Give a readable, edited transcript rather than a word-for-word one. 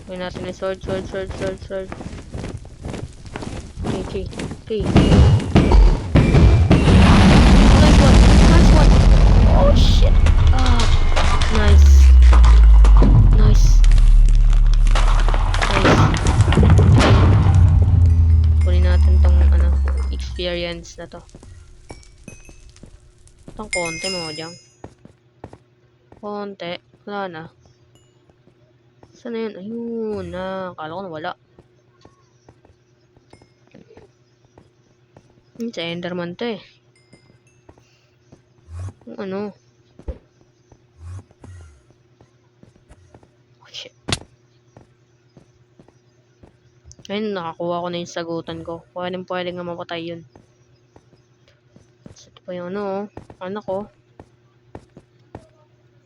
Gawin natin yung sword. Okay. Nice one. Oh, shit. Nice. Kunin natin tong, experience na to. Itong konti mo dyan. Konti. Wala na. Saan na yun? Ayun na. Akala ko nawala. Sa Enderman to eh. Yung ano. Oh, shit. Ayun, nakakuha ko na yung sagutan ko. Pwede nga mapatay yun. So, ito pa yung anak ko.